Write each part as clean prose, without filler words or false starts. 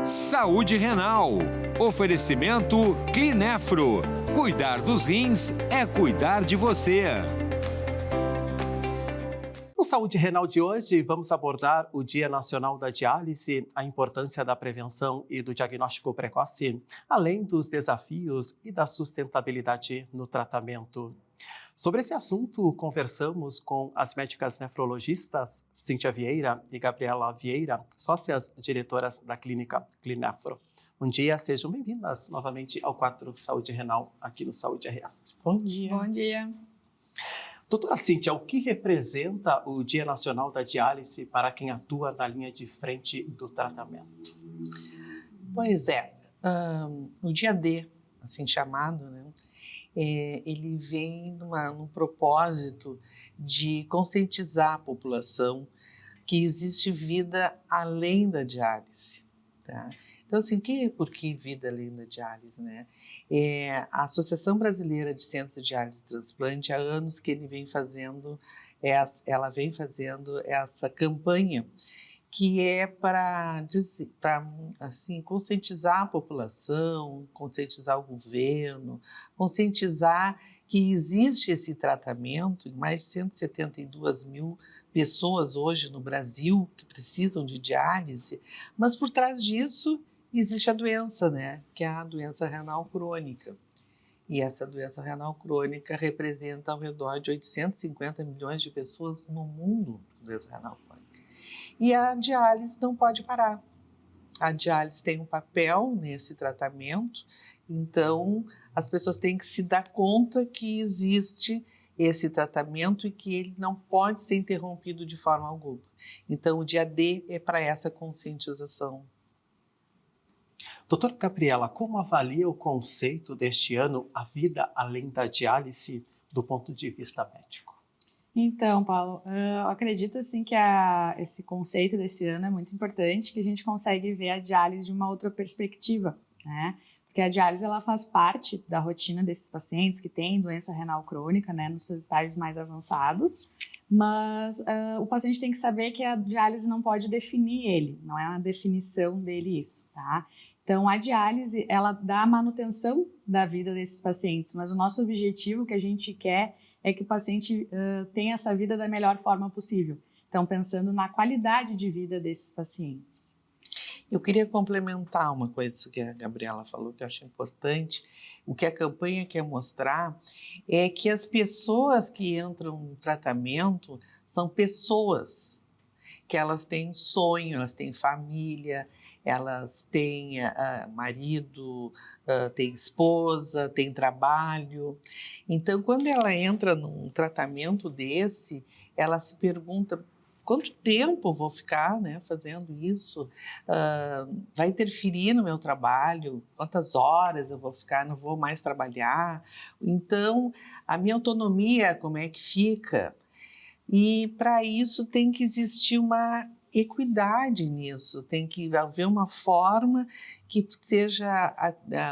Saúde Renal. Oferecimento Clinefro. Cuidar dos rins é cuidar de você. No Saúde Renal de hoje, vamos abordar o Dia Nacional da Diálise, a importância da prevenção e do diagnóstico precoce, além dos desafios e da sustentabilidade no tratamento. Sobre esse assunto, conversamos com as médicas nefrologistas Cíntia Vieira e Gabriela Vieira, sócias diretoras da clínica Clinefro. Bom dia, sejam bem-vindas novamente ao quadro Saúde Renal aqui no Saúde RS. Bom dia. Bom dia. Doutora Cíntia, o que representa o Dia Nacional da Diálise para quem atua na linha de frente do tratamento? Pois é, o dia D, assim chamado, né, ele vem num propósito de conscientizar a população que existe vida além da diálise, tá? Então, assim, por que vida além da diálise, né? A Associação Brasileira de Centros de Diálise e Transplante, há anos que ela vem fazendo essa campanha que é para assim, conscientizar a população, conscientizar o governo, conscientizar que existe esse tratamento em mais de 172 mil pessoas hoje no Brasil que precisam de diálise, mas por trás disso existe a doença, né, que é a doença renal crônica. E essa doença renal crônica representa ao redor de 850 milhões de pessoas no mundo com doença renal crônica. E a diálise não pode parar. A diálise tem um papel nesse tratamento, então as pessoas têm que se dar conta que existe esse tratamento e que ele não pode ser interrompido de forma alguma. Então o dia D é para essa conscientização. Doutora Gabriela, como avalia o conceito deste ano, a vida além da diálise, do ponto de vista médico? Então, Paulo, eu acredito assim, que esse conceito desse ano é muito importante, que a gente consegue ver a diálise de uma outra perspectiva, né? Porque a diálise ela faz parte da rotina desses pacientes que têm doença renal crônica, né, nos seus estágios mais avançados, mas o paciente tem que saber que a diálise não pode definir ele, não é uma definição dele isso, tá? Então, a diálise, ela dá a manutenção da vida desses pacientes, mas o nosso objetivo que a gente quer é que o paciente tenha essa vida da melhor forma possível. Então, pensando na qualidade de vida desses pacientes. Eu queria complementar uma coisa que a Gabriela falou, que eu acho importante. O que a campanha quer mostrar é que as pessoas que entram no tratamento são pessoas, que elas têm sonho, elas têm família, elas têm marido, têm esposa, têm trabalho. Então, quando ela entra num tratamento desse, ela se pergunta: quanto tempo eu vou ficar, né, fazendo isso? Vai interferir no meu trabalho? Quantas horas eu vou ficar? Não vou mais trabalhar? Então, a minha autonomia, como é que fica? E para isso tem que existir uma equidade nisso, tem que haver uma forma que seja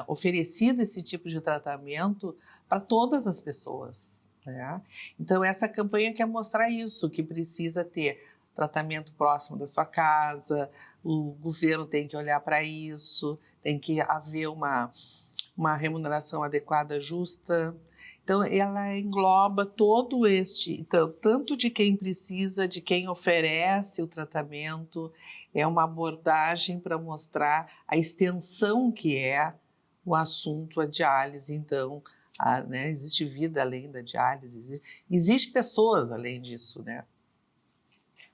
oferecida esse tipo de tratamento para todas as pessoas, né? Então essa campanha quer mostrar isso, que precisa ter tratamento próximo da sua casa, o governo tem que olhar para isso, tem que haver uma remuneração adequada, justa. Então, ela engloba todo então, tanto de quem precisa, de quem oferece o tratamento, é uma abordagem para mostrar a extensão que é o assunto, a diálise. Então, né, existe vida além da diálise, existe pessoas além disso, né?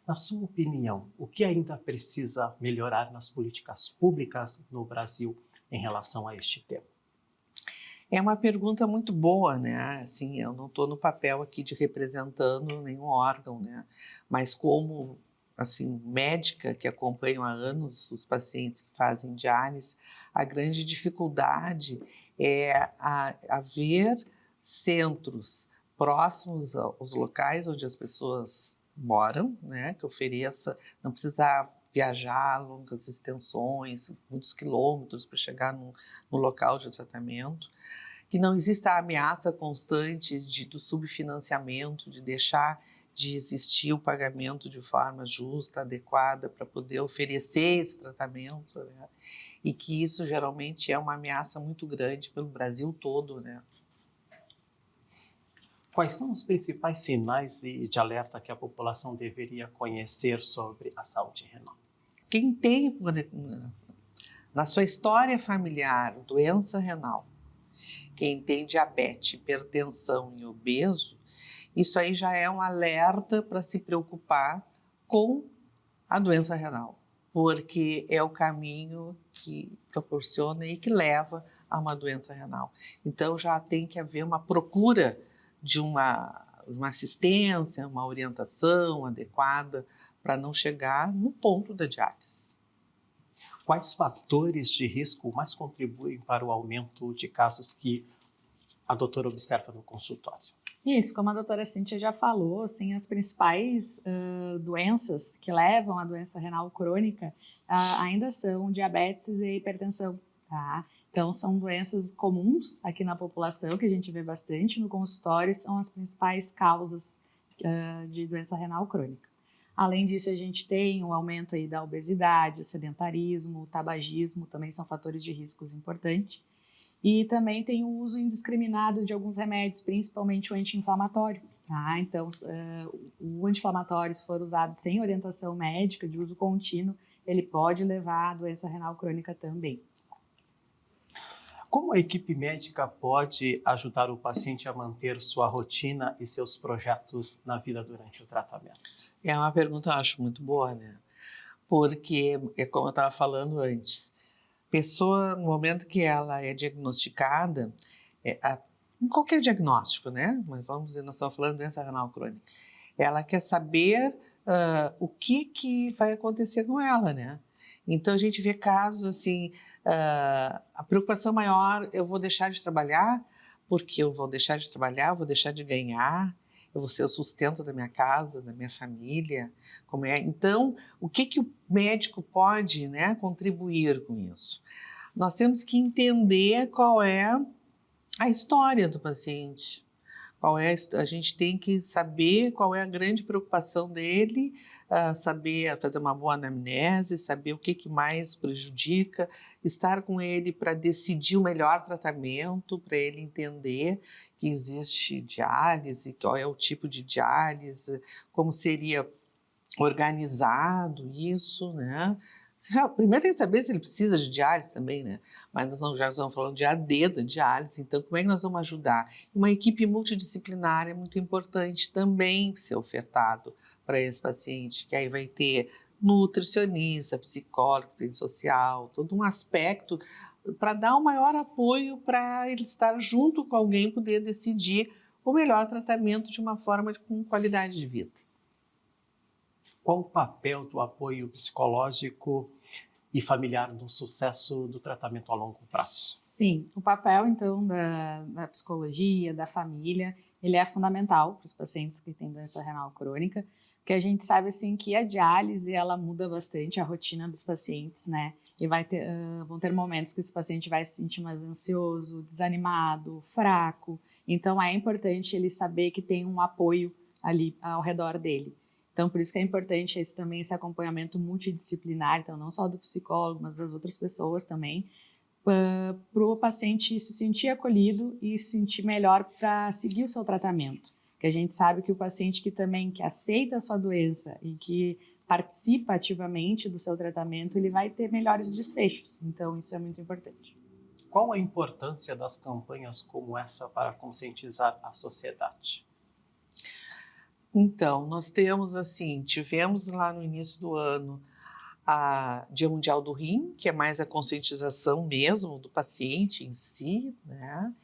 Na sua opinião, o que ainda precisa melhorar nas políticas públicas no Brasil em relação a este tema? É uma pergunta muito boa, né? Assim, eu não estou no papel aqui de representando nenhum órgão, né? Mas como, assim, médica que acompanho há anos os pacientes que fazem diálise, a grande dificuldade é haver centros próximos aos locais onde as pessoas moram, né? Que ofereça, não precisar viajar longas extensões, muitos quilômetros para chegar no local de tratamento, que não exista a ameaça constante do subfinanciamento, de deixar de existir o pagamento de forma justa, adequada, para poder oferecer esse tratamento, né? E que isso geralmente é uma ameaça muito grande pelo Brasil todo, né? Quais são os principais sinais de alerta que a população deveria conhecer sobre a saúde renal? Quem tem na sua história familiar doença renal, quem tem diabetes, hipertensão e obeso, isso aí já é um alerta para se preocupar com a doença renal, porque é o caminho que proporciona e que leva a uma doença renal. Então já tem que haver uma procura de uma assistência, uma orientação adequada para não chegar no ponto da diálise. Quais fatores de risco mais contribuem para o aumento de casos que a doutora observa no consultório? Isso, como a doutora Cíntia já falou, assim, as principais doenças que levam à doença renal crônica ainda são diabetes e hipertensão, tá? Então, são doenças comuns aqui na população, que a gente vê bastante no consultório, são as principais causas de doença renal crônica. Além disso, a gente tem o aumento aí da obesidade, o sedentarismo, o tabagismo, também são fatores de riscos importantes. E também tem o uso indiscriminado de alguns remédios, principalmente o anti-inflamatório. Tá? Então, o anti-inflamatório, se for usado sem orientação médica, de uso contínuo, ele pode levar à doença renal crônica também. Como a equipe médica pode ajudar o paciente a manter sua rotina e seus projetos na vida durante o tratamento? É uma pergunta, eu acho, muito boa, né? Porque, é como eu estava falando antes, pessoa, no momento que ela é diagnosticada, em qualquer diagnóstico, né? Mas vamos dizer, nós estamos falando de doença renal crônica, ela quer saber o que vai acontecer com ela, né? Então, a gente vê casos assim, a preocupação maior, eu vou deixar de trabalhar, porque eu vou deixar de trabalhar, vou deixar de ganhar, eu vou ser o sustento da minha casa, da minha família, como é? Então, o que o médico pode, né, contribuir com isso? Nós temos que entender qual é a história do paciente, a gente tem que saber qual é a grande preocupação dele, saber fazer uma boa anamnese, saber o que mais prejudica, estar com ele para decidir o melhor tratamento, para ele entender que existe diálise, qual é o tipo de diálise, como seria organizado isso, né? Primeiro tem que saber se ele precisa de diálise também, né? Mas nós já estamos falando de AD da diálise, então como é que nós vamos ajudar? Uma equipe multidisciplinar é muito importante também ser ofertado para esse paciente, que aí vai ter nutricionista, psicólogo, assistente social, todo um aspecto para dar um maior apoio para ele estar junto com alguém e poder decidir o melhor tratamento de uma forma com qualidade de vida. Qual o papel do apoio psicológico e familiar no sucesso do tratamento a longo prazo? Sim, o papel, então, da psicologia, da família, ele é fundamental para os pacientes que têm doença renal crônica, porque a gente sabe, assim, que a diálise, ela muda bastante a rotina dos pacientes, né? E vão ter momentos que esse paciente vai se sentir mais ansioso, desanimado, fraco. Então, é importante ele saber que tem um apoio ali ao redor dele. Então, por isso que é importante esse acompanhamento multidisciplinar, então não só do psicólogo, mas das outras pessoas também, para o paciente se sentir acolhido e se sentir melhor para seguir o seu tratamento. Porque a gente sabe que o paciente que aceita a sua doença e que participa ativamente do seu tratamento, ele vai ter melhores desfechos. Então, isso é muito importante. Qual a importância das campanhas como essa para conscientizar a sociedade? Então, nós tivemos lá no início do ano a Dia Mundial do Rim, que é mais a conscientização mesmo do paciente em si, né?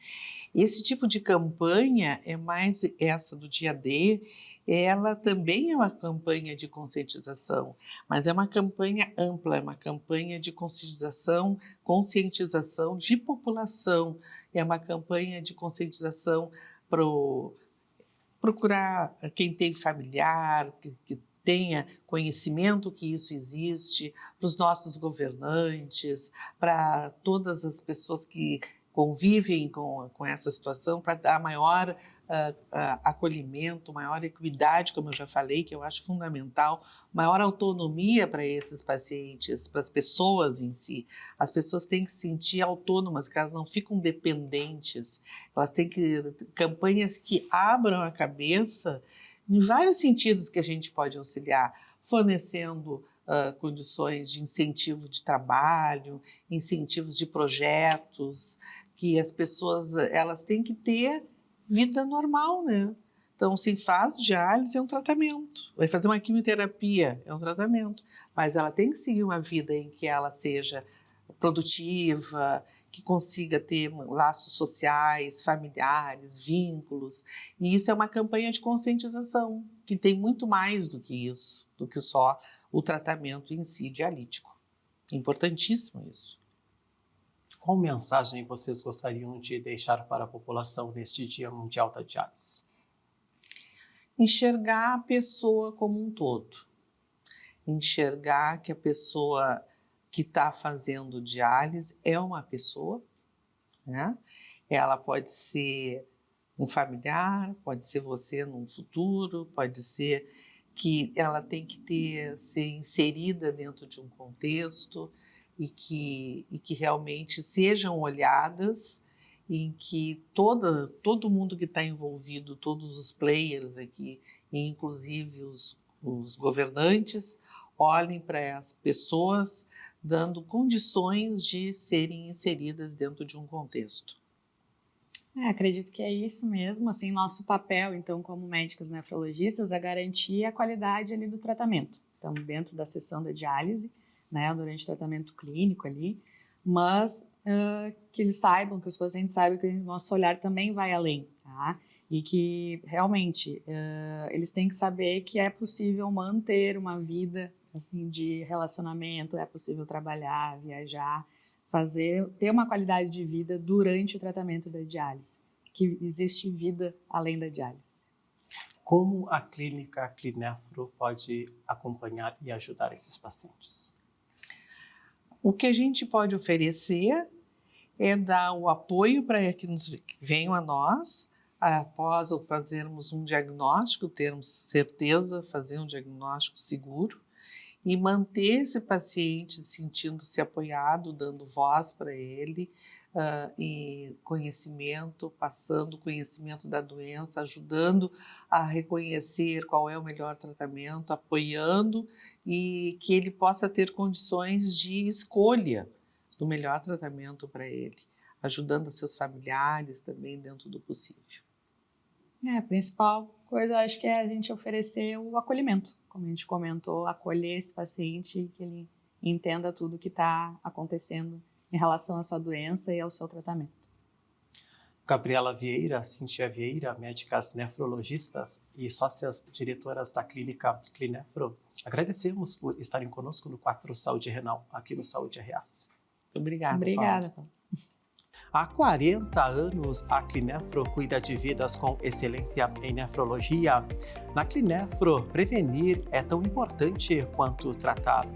Esse tipo de campanha é mais essa do dia D, ela também é uma campanha de conscientização, mas é uma campanha ampla, é uma campanha de conscientização de população, é uma campanha de conscientização para procurar quem tem familiar, que tenha conhecimento que isso existe, para os nossos governantes, para todas as pessoas que convivem com essa situação, para dar maior acolhimento, maior equidade, como eu já falei, que eu acho fundamental, maior autonomia para esses pacientes, para as pessoas em si. As pessoas têm que se sentir autônomas, que elas não ficam dependentes. Elas têm que campanhas que abram a cabeça em vários sentidos que a gente pode auxiliar, fornecendo condições de incentivo de trabalho, incentivos de projetos, que as pessoas elas têm que ter vida normal, né? Então, se faz diálise é um tratamento, vai fazer uma quimioterapia é um tratamento, mas ela tem que seguir uma vida em que ela seja produtiva, que consiga ter laços sociais, familiares, vínculos, e isso é uma campanha de conscientização, que tem muito mais do que isso, do que só o tratamento em si dialítico. Importantíssimo isso. Qual mensagem vocês gostariam de deixar para a população neste Dia Mundial da Diálise? Enxergar a pessoa como um todo. Enxergar que a pessoa que está fazendo diálise é uma pessoa, né? Ela pode ser um familiar, pode ser você num futuro, pode ser que ela tem que ser inserida dentro de um contexto e que realmente sejam olhadas, em que todo mundo que está envolvido, todos os players aqui, e inclusive os governantes, olhem para as pessoas dando condições de serem inseridas dentro de um contexto. Acredito que é isso mesmo, assim, nosso papel, então, como médicos nefrologistas, é garantir a qualidade ali do tratamento. Então, dentro da sessão da diálise, né, durante o tratamento clínico ali, mas que eles saibam, que os pacientes saibam que o nosso olhar também vai além, tá? E que, realmente, eles têm que saber que é possível manter uma vida, assim, de relacionamento, é possível trabalhar, viajar, ter uma qualidade de vida durante o tratamento da diálise, que existe vida além da diálise. Como a clínica Clinefro pode acompanhar e ajudar esses pacientes? O que a gente pode oferecer é dar o apoio para que venham a nós, após fazermos um diagnóstico, termos certeza, fazer um diagnóstico seguro, e manter esse paciente sentindo-se apoiado, dando voz para ele, e conhecimento, passando conhecimento da doença, ajudando a reconhecer qual é o melhor tratamento, apoiando e que ele possa ter condições de escolha do melhor tratamento para ele, ajudando os seus familiares também dentro do possível. A principal coisa, acho que é a gente oferecer o acolhimento, como a gente comentou, acolher esse paciente e que ele entenda tudo o que está acontecendo em relação à sua doença e ao seu tratamento. Gabriela Vieira, Cíntia Vieira, médicas nefrologistas e sócias diretoras da clínica Clinefro, agradecemos por estarem conosco no 4 Saúde Renal, aqui no Saúde RS. Obrigada, Obrigada, Paulo. Há 40 anos, a Clinefro cuida de vidas com excelência em nefrologia. Na Clinefro, prevenir é tão importante quanto tratar.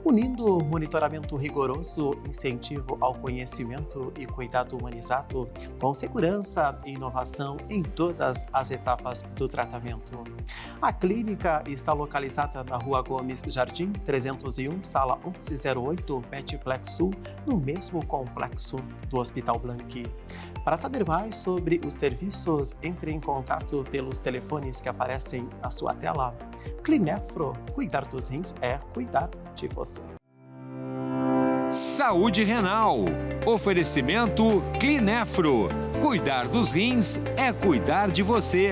Unindo monitoramento rigoroso, incentivo ao conhecimento e cuidado humanizado, com segurança e inovação em todas as etapas do tratamento. A clínica está localizada na Rua Gomes Jardim, 301, sala 1108, Metplex Sul, no mesmo complexo do Hospital Blanc. Para saber mais sobre os serviços, entre em contato pelos telefones que aparecem na sua tela. Clinefro, cuidar dos rins é cuidar de você. Saúde Renal. Oferecimento Clinefro. Cuidar dos rins é cuidar de você.